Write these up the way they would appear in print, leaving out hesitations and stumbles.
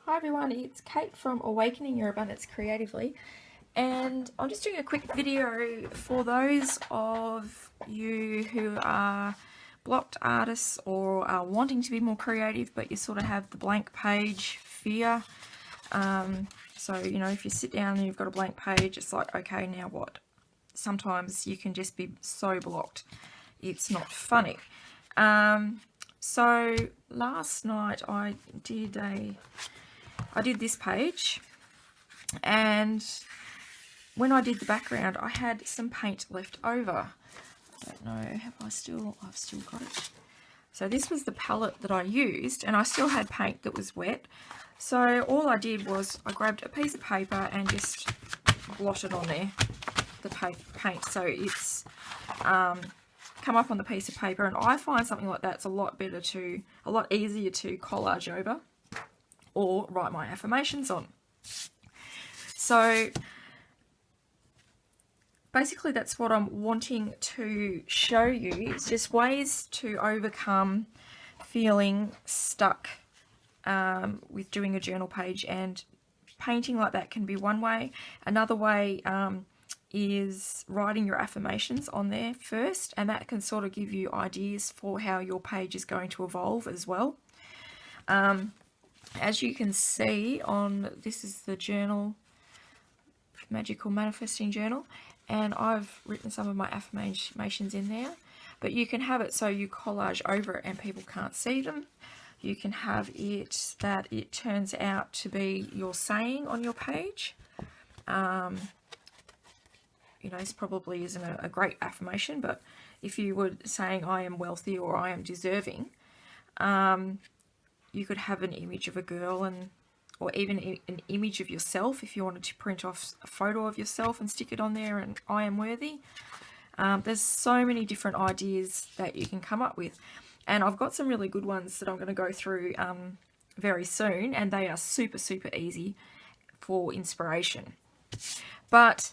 Hi everyone, it's Kate from Awakening Your Abundance Creatively, and I'm just doing a quick video for those of you who are blocked artists or are wanting to be more creative but you sort of have the blank page fear. So if you sit down and you've got a blank page, it's like, okay, now what? Sometimes you can just be so blocked it's not funny. So last night I did this page, and when I did the background I had some paint left over. I don't know, I've still got it. So this was the palette that I used, and I still had paint that was wet. So all I did was I grabbed a piece of paper and just blotted on there the paint, so it's come up on the piece of paper. And I find something like that's a lot easier to collage over or write my affirmations on. So basically that's what I'm wanting to show you. It's just ways to overcome feeling stuck with doing a journal page, and painting like that can be one way. Another way is writing your affirmations on there first, and that can sort of give you ideas for how your page is going to evolve as well. As you can see this is the journal, Magical Manifesting Journal, and I've written some of my affirmations in there, but you can have it so you collage over it and people can't see them. You can have it that it turns out to be your saying on your page. This probably isn't a great affirmation, but if you were saying I am wealthy or I am deserving, you could have an image of a girl, or even an image of yourself if you wanted to print off a photo of yourself and stick it on there, and I am worthy. There's so many different ideas that you can come up with, and I've got some really good ones that I'm going to go through very soon, and they are super easy for inspiration. But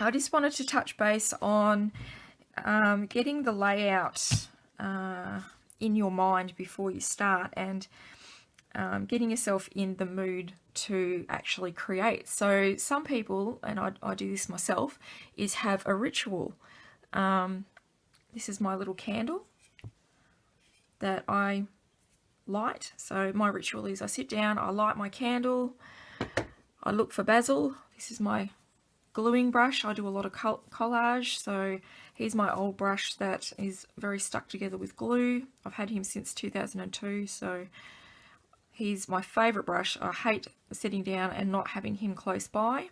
I just wanted to touch base on getting the layout in your mind before you start, and getting yourself in the mood to actually create. So some people, and I do this myself, is have a ritual. This is my little candle that I light. So my ritual is I sit down, I light my candle, I look for basil. This is my gluing brush. I do a lot of collage, so here's my old brush that is very stuck together with glue. I've had him since 2002, so he's my favourite brush. I hate sitting down and not having him close by.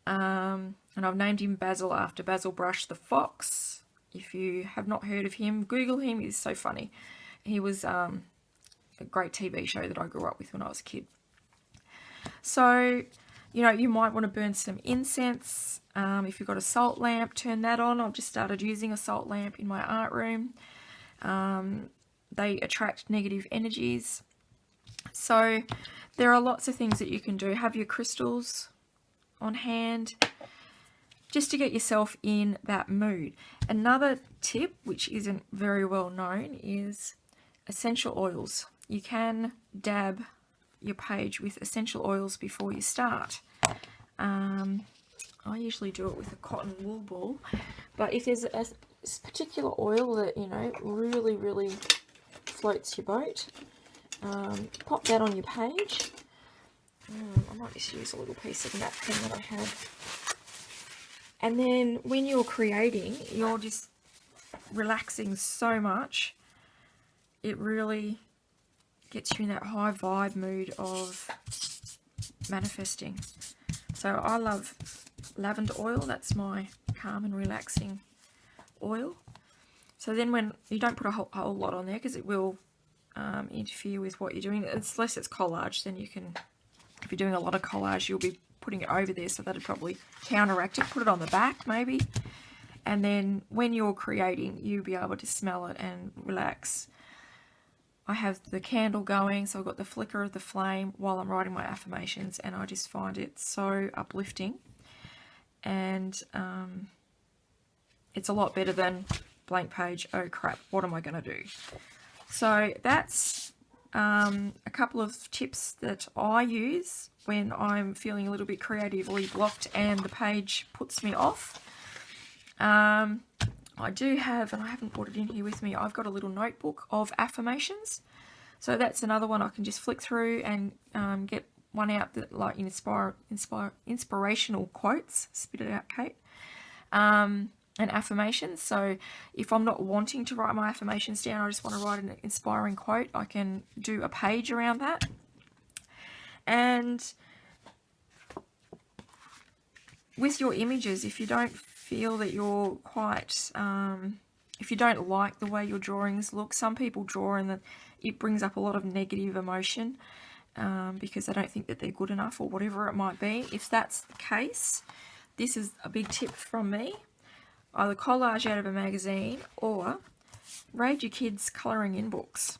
And I've named him Basil after Basil Brush the Fox. If you have not heard of him, Google him. He's so funny. He was a great TV show that I grew up with when I was a kid. So you might want to burn some incense. If you've got a salt lamp, turn that on. I've just started using a salt lamp in my art room. They attract negative energies. So there are lots of things that you can do. Have your crystals on hand just to get yourself in that mood. Another tip, which isn't very well known, is essential oils. You can dab your page with essential oils before you start. I usually do it with a cotton wool ball, but if there's a particular oil that really floats your boat, pop that on your page. I might just use a little piece of napkin that I have. And then when you're creating, you're just relaxing so much. It really gets you in that high vibe mood of manifesting. So I love lavender oil. That's my calm and relaxing oil. So then when you don't put a whole lot on there, because it will interfere with what you're doing, unless it's collage, then you can, if you're doing a lot of collage, you'll be putting it over there, so that'd probably counteract it. Put it on the back maybe, and then when you're creating, you'll be able to smell it and relax. I have the candle going, so I've got the flicker of the flame while I'm writing my affirmations, and I just find it so uplifting, and it's a lot better than blank page, oh crap, what am I going to do? So that's a couple of tips that I use when I'm feeling a little bit creatively blocked and the page puts me off. I do have, and I haven't put it in here with me, I've got a little notebook of affirmations. So that's another one I can just flick through and get one out that like inspirational quotes. Spit it out, Kate. And affirmations. So if I'm not wanting to write my affirmations down, I just want to write an inspiring quote, I can do a page around that. And with your images, if you don't feel that you're quite, if you don't like the way your drawings look, some people draw and that it brings up a lot of negative emotion because they don't think that they're good enough or whatever it might be. If that's the case, this is a big tip from me. Either collage out of a magazine or read your kids' colouring in books,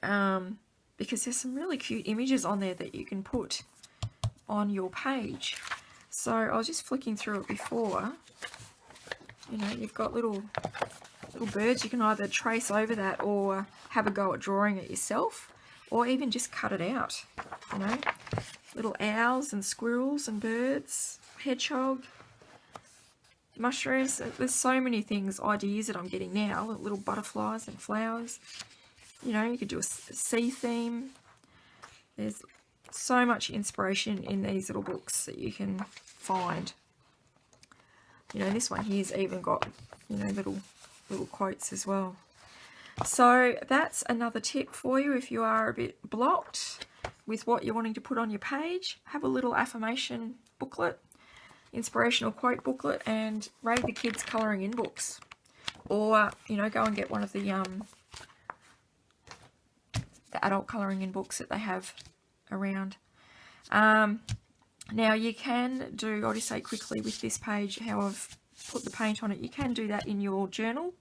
because there's some really cute images on there that you can put on your page. So I was just flicking through it before. You know, you've got little birds. You can either trace over that or have a go at drawing it yourself, or even just cut it out. You know, little owls and squirrels and birds, hedgehog, mushrooms. There's so many things, ideas that I'm getting now. Little butterflies and flowers. You know, you could do a sea theme. There's so much inspiration in these little books that you can find. You know, this one here's even got, you know, little quotes as well. So that's another tip for you if you are a bit blocked with what you're wanting to put on your page. Have a little affirmation booklet, inspirational quote booklet, and read the kids' colouring in books. Or, you know, go and get one of the adult colouring in books that they have around. Now you can do, I'll just say quickly with this page how I've put the paint on it, you can do that in your journal.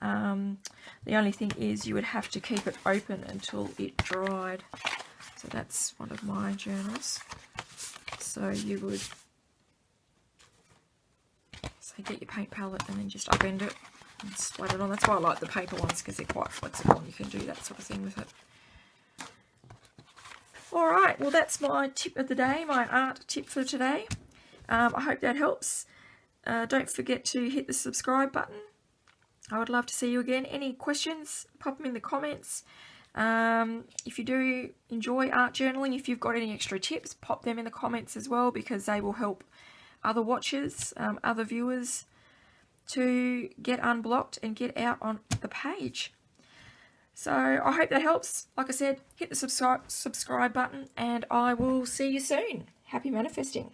The only thing is you would have to keep it open until it dried. So that's one of my journals. So you would get your paint palette and then just upend it and splat it on. That's why I like the paper ones, because they're quite flexible and you can do that sort of thing with it. Alright, well that's my tip of the day, my art tip for today. I hope that helps. Don't forget to hit the subscribe button. I would love to see you again. Any questions, pop them in the comments. If you do enjoy art journaling, if you've got any extra tips, pop them in the comments as well, because they will help other watchers, other viewers to get unblocked and get out on the page. So I hope that helps. Like I said, hit the subscribe button and I will see you soon. Happy manifesting.